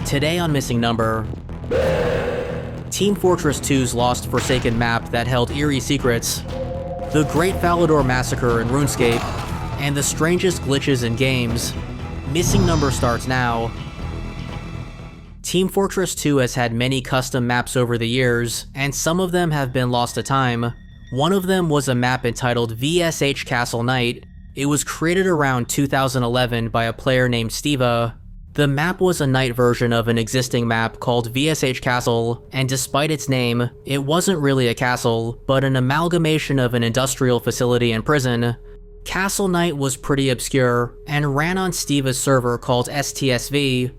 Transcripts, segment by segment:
Today on Missing Number, Team Fortress 2's lost Forsaken map that held eerie secrets, the Great Falador Massacre in Runescape, and the strangest glitches in games. Missing Number starts now. Team Fortress 2 has had many custom maps over the years, and some of them have been lost to time. One of them was a map entitled VSH Castle Night. It was created around 2011 by a player named Steva. The map was a night version of an existing map called VSH Castle, and despite its name, it wasn't really a castle, but an amalgamation of an industrial facility and prison. Castle Night was pretty obscure, and ran on Steva's server called STSV.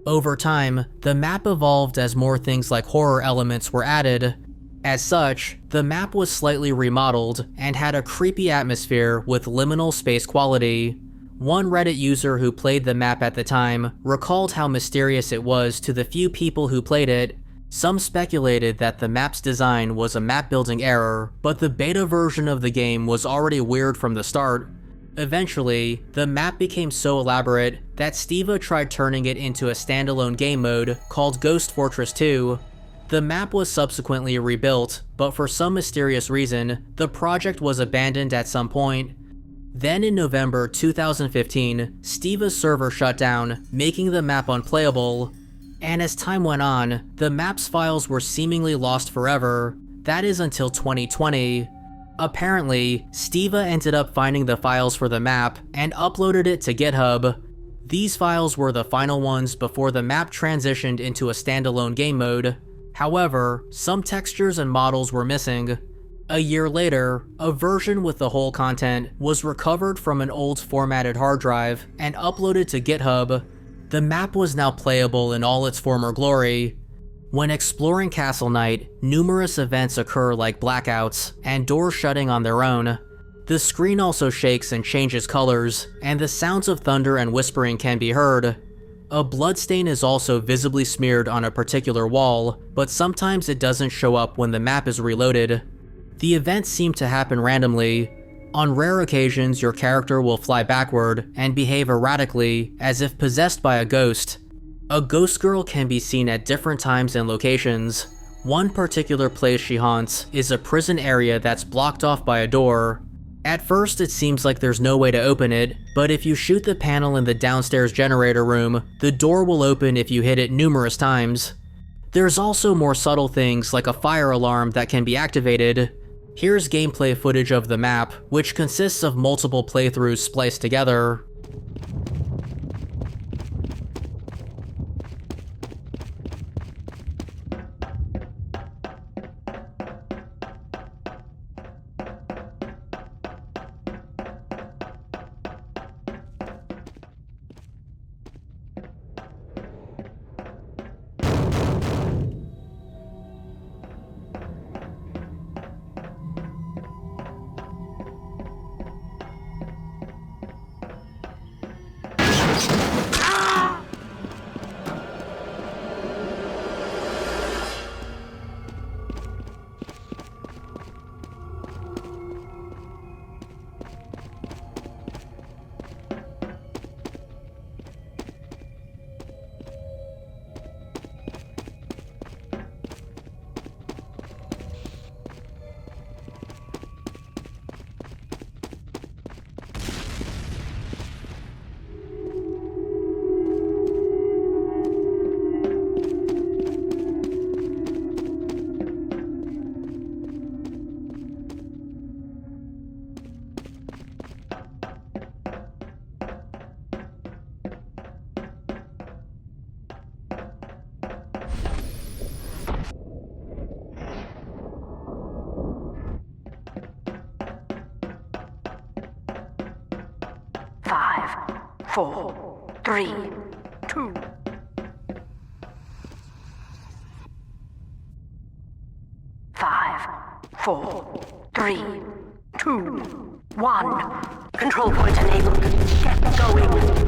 Over time, the map evolved as more things like horror elements were added. As such, the map was slightly remodeled and had a creepy atmosphere with liminal space quality. One Reddit user who played the map at the time recalled how mysterious it was to the few people who played it. Some speculated that the map's design was a map building error, but the beta version of the game was already weird from the start. Eventually, the map became so elaborate that Steva tried turning it into a standalone game mode called Ghost Fortress 2. The map was subsequently rebuilt, but for some mysterious reason, the project was abandoned at some point. Then in November 2015, Steva's server shut down, making the map unplayable. And as time went on, the map's files were seemingly lost forever. That is until 2020. Apparently, Steva ended up finding the files for the map and uploaded it to GitHub. These files were the final ones before the map transitioned into a standalone game mode. However, some textures and models were missing. A year later, a version with the whole content was recovered from an old formatted hard drive and uploaded to GitHub. The map was now playable in all its former glory. When exploring Castle Night, numerous events occur like blackouts and doors shutting on their own. The screen also shakes and changes colors, and the sounds of thunder and whispering can be heard. A bloodstain is also visibly smeared on a particular wall, but sometimes it doesn't show up when the map is reloaded. The events seem to happen randomly. On rare occasions, your character will fly backward and behave erratically, as if possessed by a ghost. A ghost girl can be seen at different times and locations. One particular place she haunts is a prison area that's blocked off by a door. At first, it seems like there's no way to open it, but if you shoot the panel in the downstairs generator room, the door will open if you hit it numerous times. There's also more subtle things like a fire alarm that can be activated. Here's gameplay footage of the map, which consists of multiple playthroughs spliced together. Five, 4, 3, 2. Five, 4, 3, 2, 1. Control point enabled. Get going.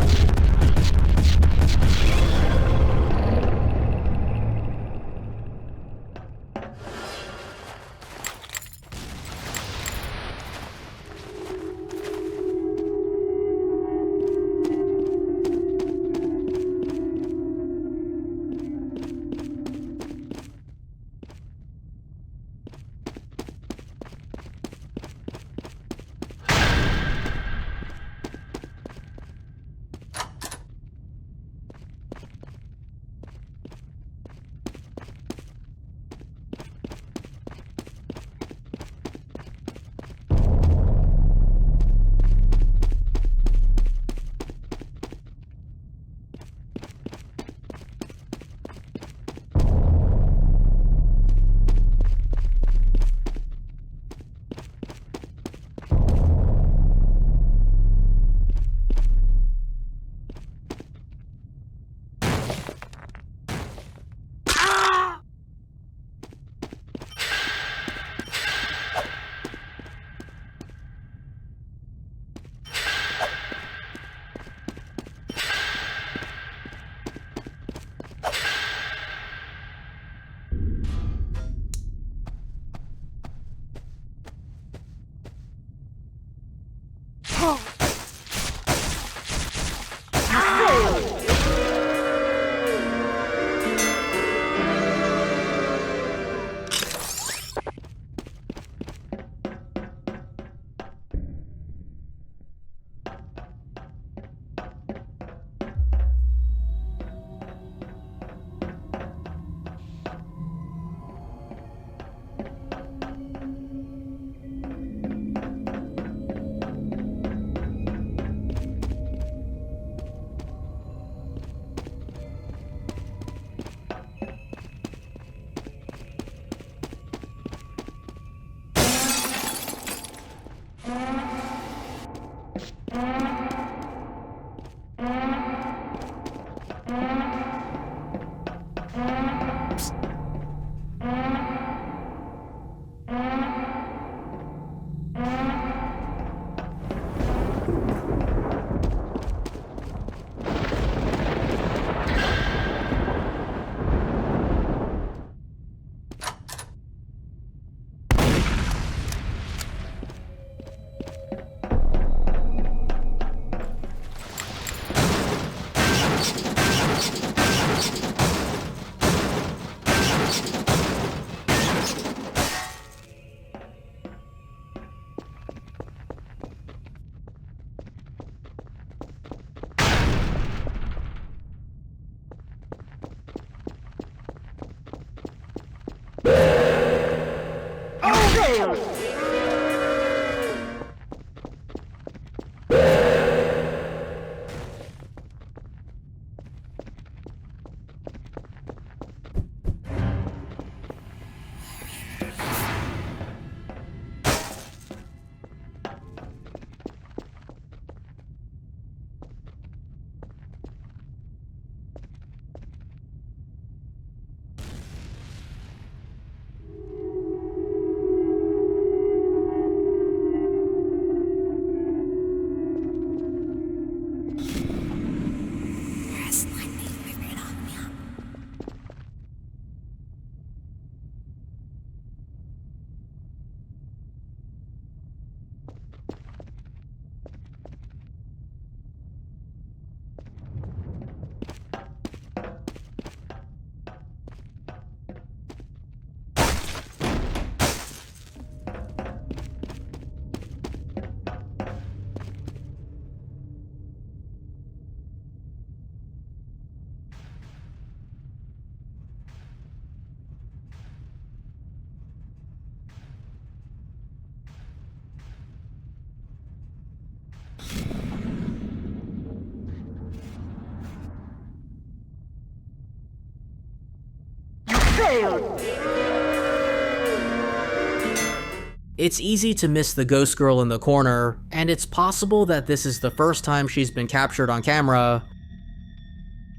It's easy to miss the ghost girl in the corner, and it's possible that this is the first time she's been captured on camera.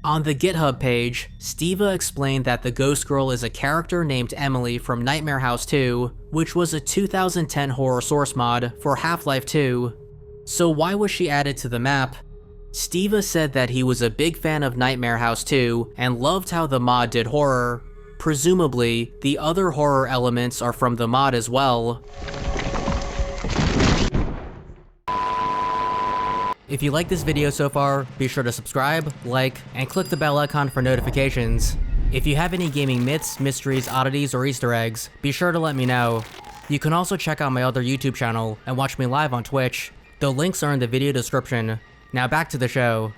On the GitHub page, Steva explained that the ghost girl is a character named Emily from Nightmare House 2, which was a 2010 horror source mod for Half-Life 2. So why was she added to the map? Steva said that he was a big fan of Nightmare House 2 and loved how the mod did horror. Presumably, the other horror elements are from the mod as well. If you like this video so far, be sure to subscribe, like, and click the bell icon for notifications. If you have any gaming myths, mysteries, oddities, or Easter eggs, be sure to let me know. You can also check out my other YouTube channel and watch me live on Twitch. The links are in the video description. Now back to the show.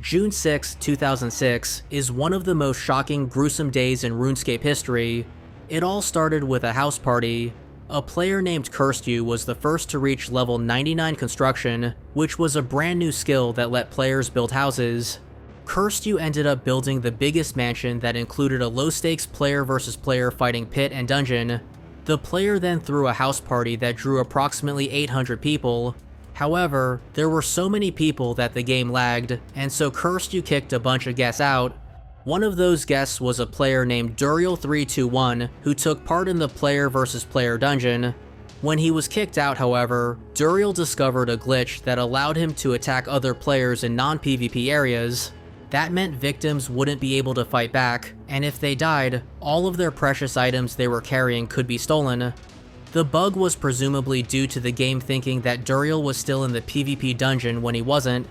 June 6, 2006 is one of the most shocking, gruesome days in RuneScape history. It all started with a house party. A player named Kirstu was the first to reach level 99 construction, which was a brand new skill that let players build houses. Kirstu ended up building the biggest mansion that included a low-stakes player versus player fighting pit and dungeon. The player then threw a house party that drew approximately 800 people. However, there were so many people that the game lagged, and so Kirstu kicked a bunch of guests out. One of those guests was a player named Duriel321, who took part in the player versus player dungeon. When he was kicked out, however, Duriel discovered a glitch that allowed him to attack other players in non-PvP areas. That meant victims wouldn't be able to fight back, and if they died, all of their precious items they were carrying could be stolen. The bug was presumably due to the game thinking that Duriel was still in the PvP dungeon when he wasn't.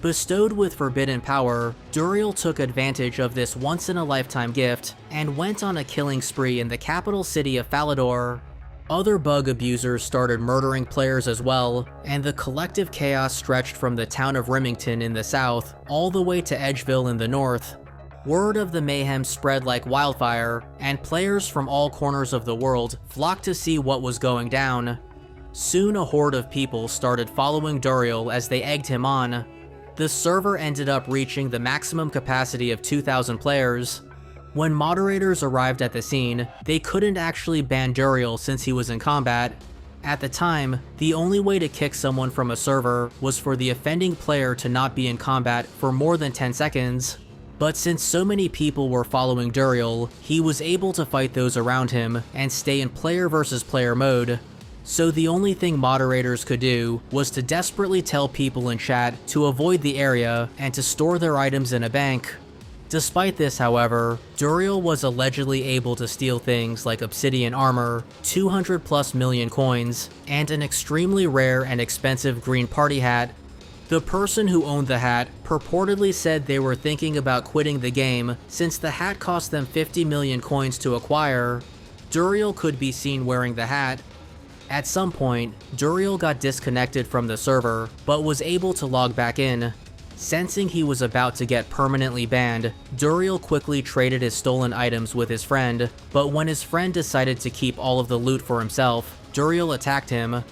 Bestowed with forbidden power, Duriel took advantage of this once-in-a-lifetime gift and went on a killing spree in the capital city of Falador. Other bug abusers started murdering players as well, and the collective chaos stretched from the town of Remington in the south all the way to Edgeville in the north. Word of the mayhem spread like wildfire, and players from all corners of the world flocked to see what was going down. Soon a horde of people started following Duriel as they egged him on. The server ended up reaching the maximum capacity of 2,000 players. When moderators arrived at the scene, they couldn't actually ban Duriel since he was in combat. At the time, the only way to kick someone from a server was for the offending player to not be in combat for more than 10 seconds. But since so many people were following Duriel, he was able to fight those around him and stay in player versus player mode. So the only thing moderators could do was to desperately tell people in chat to avoid the area and to store their items in a bank. Despite this, however, Duriel was allegedly able to steal things like obsidian armor, 200+ million coins, and an extremely rare and expensive green party hat. The person who owned the hat purportedly said they were thinking about quitting the game since the hat cost them 50 million coins to acquire. Duriel could be seen wearing the hat. At some point, Duriel got disconnected from the server, but was able to log back in. Sensing he was about to get permanently banned, Duriel quickly traded his stolen items with his friend, but when his friend decided to keep all of the loot for himself, Duriel attacked him.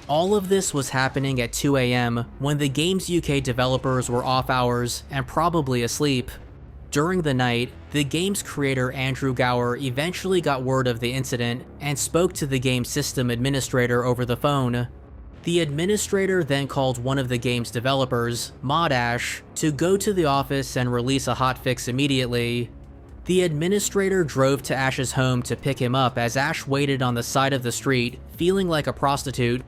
All of this was happening at 2 AM when the game's UK developers were off hours and probably asleep. During the night, the game's creator Andrew Gower eventually got word of the incident and spoke to the game's system administrator over the phone. The administrator then called one of the game's developers, Modash, to go to the office and release a hotfix immediately. The administrator drove to Ash's home to pick him up as Ash waited on the side of the street, feeling like a prostitute.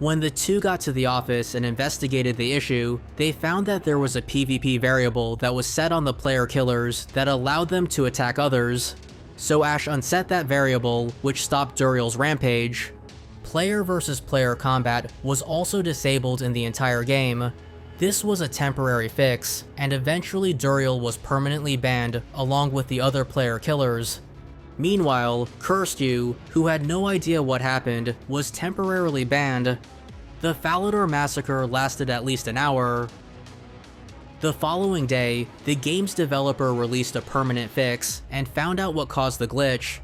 When the two got to the office and investigated the issue, they found that there was a PvP variable that was set on the player killers that allowed them to attack others. So Ash unset that variable, which stopped Duriel's rampage. Player versus player combat was also disabled in the entire game. This was a temporary fix, and eventually Duriel was permanently banned along with the other player killers. Meanwhile, Cursed You, who had no idea what happened, was temporarily banned. The Falador Massacre lasted at least an hour. The following day, the game's developer released a permanent fix and found out what caused the glitch.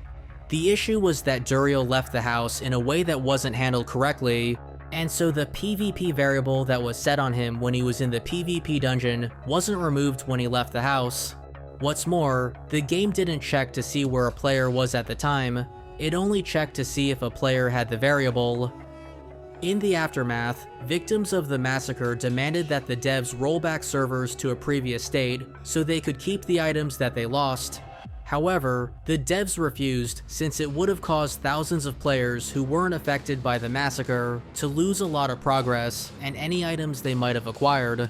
The issue was that Duriel left the house in a way that wasn't handled correctly, and so the PvP variable that was set on him when he was in the PvP dungeon wasn't removed when he left the house. What's more, the game didn't check to see where a player was at the time, it only checked to see if a player had the variable. In the aftermath, victims of the massacre demanded that the devs roll back servers to a previous state so they could keep the items that they lost. However, the devs refused since it would have caused thousands of players who weren't affected by the massacre to lose a lot of progress and any items they might have acquired.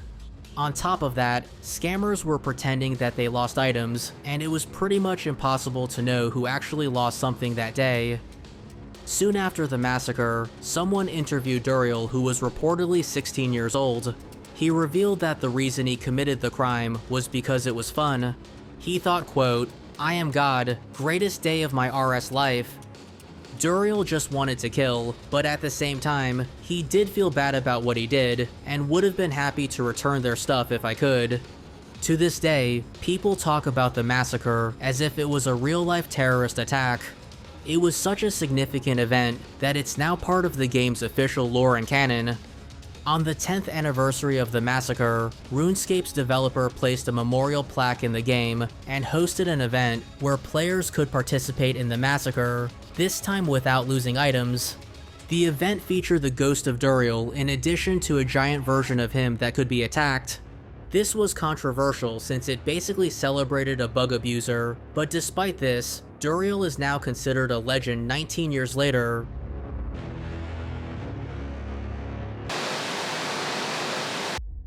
On top of that, scammers were pretending that they lost items, and it was pretty much impossible to know who actually lost something that day. Soon after the massacre, someone interviewed Duriel, who was reportedly 16 years old. He revealed that the reason he committed the crime was because it was fun. He thought, quote, "I am God, greatest day of my RS life." Duriel just wanted to kill, but at the same time, he did feel bad about what he did, and would have been happy to return their stuff if I could. To this day, people talk about the massacre as if it was a real-life terrorist attack. It was such a significant event that it's now part of the game's official lore and canon. On the 10th anniversary of the massacre, RuneScape's developer placed a memorial plaque in the game and hosted an event where players could participate in the massacre, this time without losing items. The event featured the ghost of Duriel in addition to a giant version of him that could be attacked. This was controversial since it basically celebrated a bug abuser, but despite this, Duriel is now considered a legend 19 years later.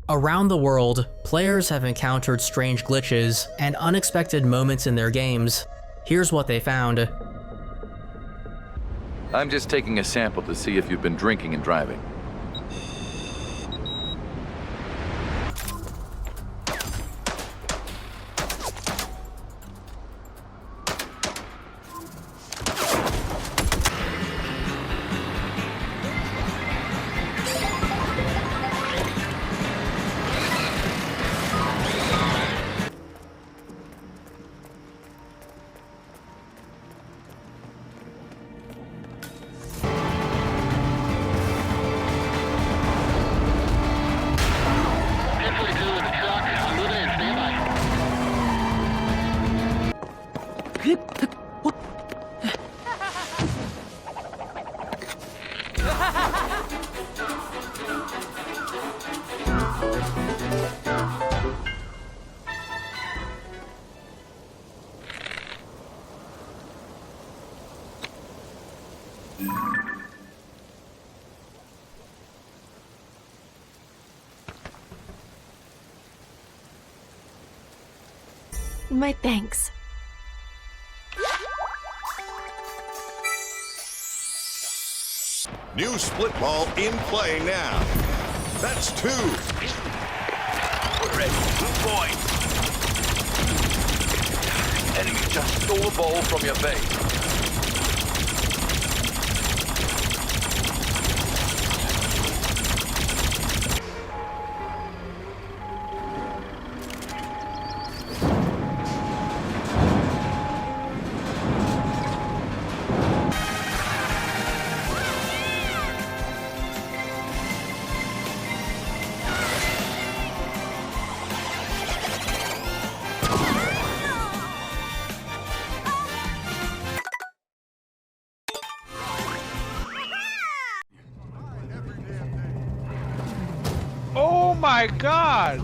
Around the world, players have encountered strange glitches and unexpected moments in their games. Here's what they found. I'm just taking a sample to see if you've been drinking and driving. My thanks. New split ball in play now. That's 2. We're ready. Good point. Enemy just stole the ball from your base. Oh my god!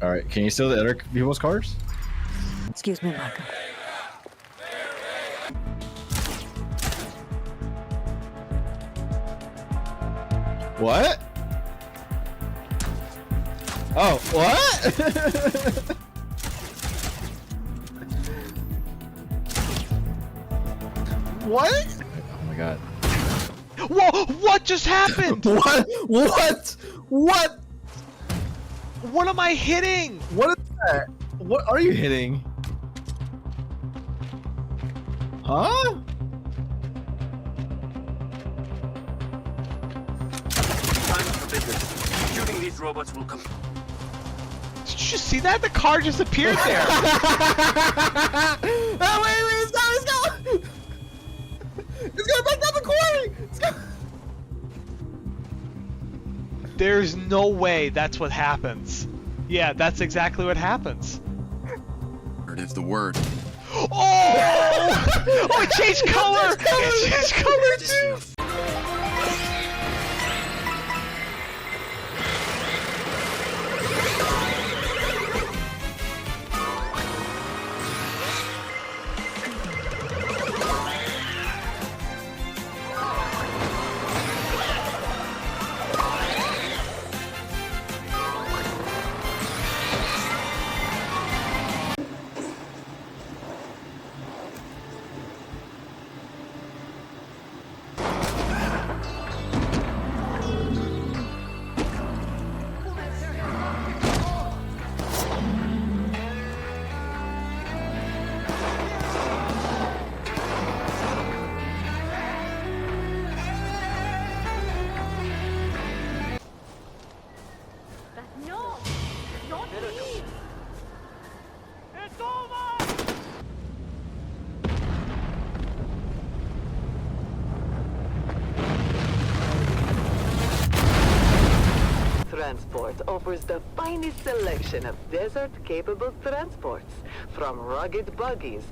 Alright, can you steal the other people's cars? Excuse me, Mark. What? Oh, what? What? Oh my god. Whoa! What just happened? What? What? What? What am I hitting? What is that? What are you hitting? Huh? Shooting these robots will come. Did you see that? The car just appeared there. Oh, wait, let's go! It's going back down the quarry! Let's go! There's no way that's what happens. Yeah, that's exactly what happens. It is the word. Oh! Oh, it changed color! It changed color too! Transport offers the finest selection of desert-capable transports, from rugged buggies